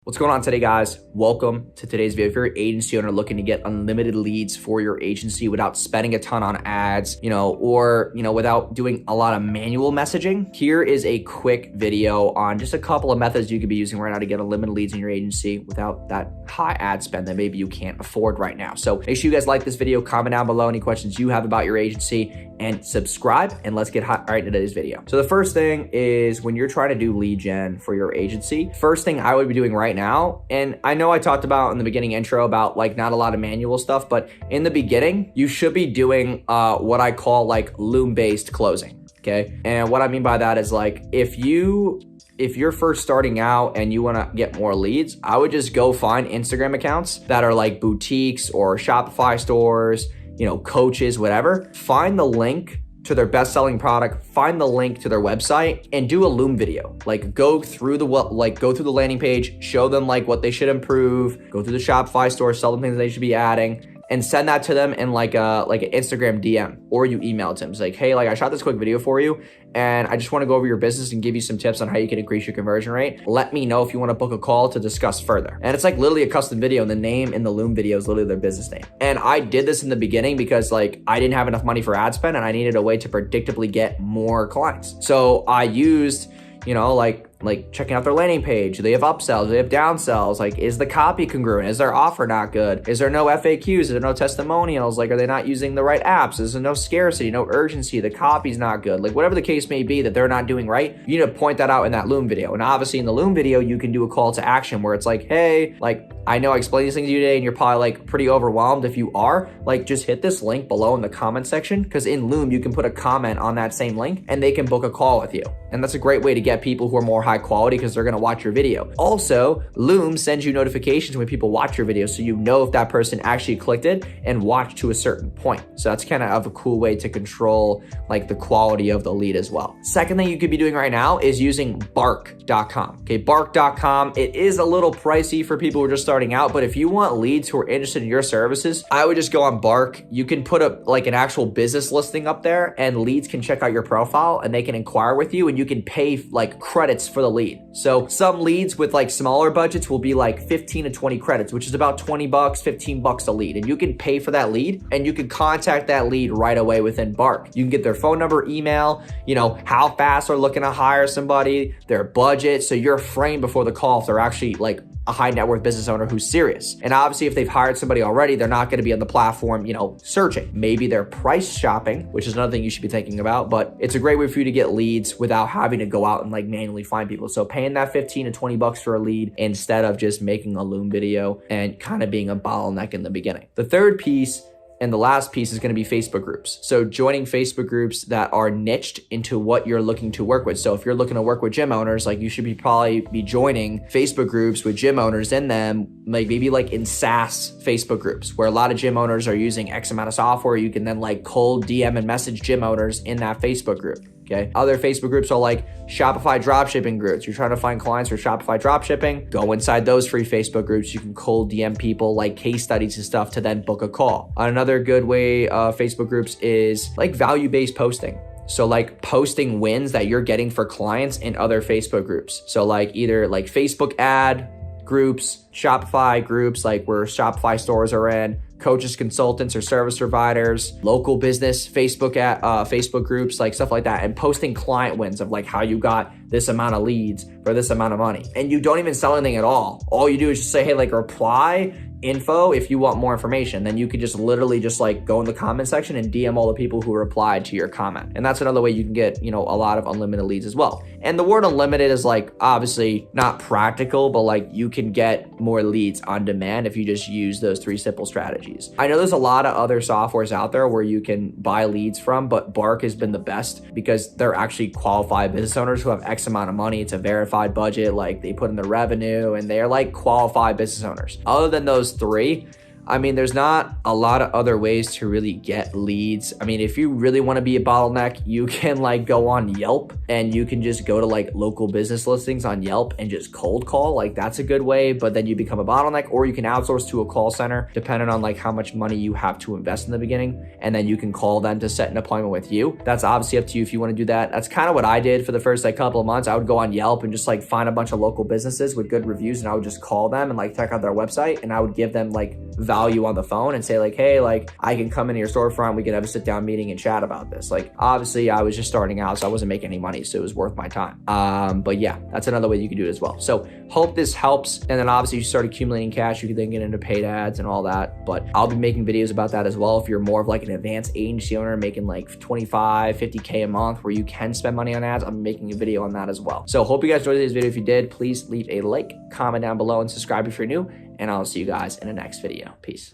What's going on today, guys? Welcome to today's video. If you're an agency owner looking to get unlimited leads for your agency without spending a ton on ads, or without doing a lot of manual messaging, here is a quick video on just a couple of methods you could be using right now to get unlimited leads in your agency without that high ad spend that maybe you can't afford right now. So make sure you guys like this video, comment down below any questions you have about your agency, and subscribe, and let's get right into today's video. So the first thing is when you're trying to do lead gen for your agency, first thing I would be doing right now, and I know I talked about in the beginning intro about like not a lot of manual stuff, but in the beginning, you should be doing what I call like Loom based closing. Okay. And what I mean by that is like, if you're first starting out and you want to get more leads, I would just go find Instagram accounts that are like boutiques or Shopify stores, coaches, whatever. Find the link to their best-selling product, find the link to their website, and do a Loom video. Like go through the landing page, show them like what they should improve, go through the Shopify store, sell them things they should be adding, and send that to them in like an Instagram DM, or you email it to them. It's like, hey, I shot this quick video for you, and I just want to go over your business and give you some tips on how you can increase your conversion rate. Let me know if you want to book a call to discuss further. And it's like literally a custom video, and the name in the Loom video is literally their business name. And I did this in the beginning because I didn't have enough money for ad spend, and I needed a way to predictably get more clients. So I used, checking out their landing page. Do they have upsells? Do they have downsells? Is the copy congruent? Is their offer not good? Is there no FAQs? Is there no testimonials? Are they not using the right apps? Is there no scarcity, no urgency? The copy's not good. Whatever the case may be that they're not doing right, you need to point that out in that Loom video. And obviously in the Loom video, you can do a call to action where it's like, hey, I know I explained these things to you today and you're probably pretty overwhelmed. If you are, just hit this link below in the comment section, because in Loom, you can put a comment on that same link and they can book a call with you. And that's a great way to get people who are more high quality because they're going to watch your video. Also, Loom sends you notifications when people watch your video, so you know if that person actually clicked it and watched to a certain point. So that's kind of a cool way to control the quality of the lead as well. Second thing you could be doing right now is using bark.com. Okay, bark.com, it is a little pricey for people who are just starting out, but if you want leads who are interested in your services, I would just go on Bark. You can put up an actual business listing up there, and leads can check out your profile and they can inquire with you, and you can pay credits for the lead. So some leads with smaller budgets will be 15 to 20 credits, which is about $20, $15 a lead. And you can pay for that lead, and you can contact that lead right away within Bark. You can get their phone number, email, how fast they're looking to hire somebody, their budget. So you're framed before the call if they're actually a high net worth business owner who's serious. And obviously if they've hired somebody already, they're not going to be on the platform, searching. Maybe they're price shopping, which is another thing you should be thinking about, but it's a great way for you to get leads without having to go out and manually find people. So paying that 15 to 20 bucks for a lead instead of just making a Loom video and kind of being a bottleneck in the beginning. The third piece and the last piece is going to be Facebook groups. So joining Facebook groups that are niched into what you're looking to work with. So if you're looking to work with gym owners, you should probably be joining Facebook groups with gym owners in them, maybe in SaaS Facebook groups where a lot of gym owners are using X amount of software. You can then cold DM and message gym owners in that Facebook group. Okay. Other Facebook groups are Shopify dropshipping groups. You're trying to find clients for Shopify dropshipping. Go inside those free Facebook groups. You can cold DM people case studies and stuff to then book a call. Another good way Facebook groups is value-based posting. So posting wins that you're getting for clients in other Facebook groups. So either Facebook ad groups, Shopify groups where Shopify stores are in, coaches, consultants, or service providers, local business, Facebook groups, stuff like that, and posting client wins of how you got this amount of leads for this amount of money. And you don't even sell anything at all. All you do is just say, hey, reply info if you want more information. Then you could just literally go in the comment section and DM all the people who replied to your comment. And that's another way you can get, a lot of unlimited leads as well. And the word unlimited is obviously not practical, but you can get more leads on demand if you just use those three simple strategies. I know there's a lot of other softwares out there where you can buy leads from, but Bark has been the best because they're actually qualified business owners who have X amount of money. It's a verified budget, they put in the revenue, and they're qualified business owners. Other than those three, I mean, there's not a lot of other ways to really get leads. I mean, if you really want to be a bottleneck, you can like go on Yelp and you can just go to like local business listings on Yelp and just cold call. Like that's a good way, but then you become a bottleneck, or you can outsource to a call center depending on like how much money you have to invest in the beginning. And then you can call them to set an appointment with you. That's obviously up to you if you want to do that. That's kind of what I did for the first like couple of months. I would go on Yelp and just like find a bunch of local businesses with good reviews, and I would just call them and like check out their website, and I would give them like value on the phone and say like, hey, like I can come into your storefront, we can have a sit down meeting and chat about this. Like obviously I was just starting out, so I wasn't making any money, so it was worth my time. But yeah, that's another way you can do it as well. So hope this helps. And then obviously you start accumulating cash, you can then get into paid ads and all that, but I'll be making videos about that as well. If you're more of like an advanced agency owner making like 25, 50K a month where you can spend money on ads, I'm making a video on that as well. So hope you guys enjoyed this video. If you did, please leave a like, comment down below, and subscribe if you're new, and I'll see you guys in the next video. Peace.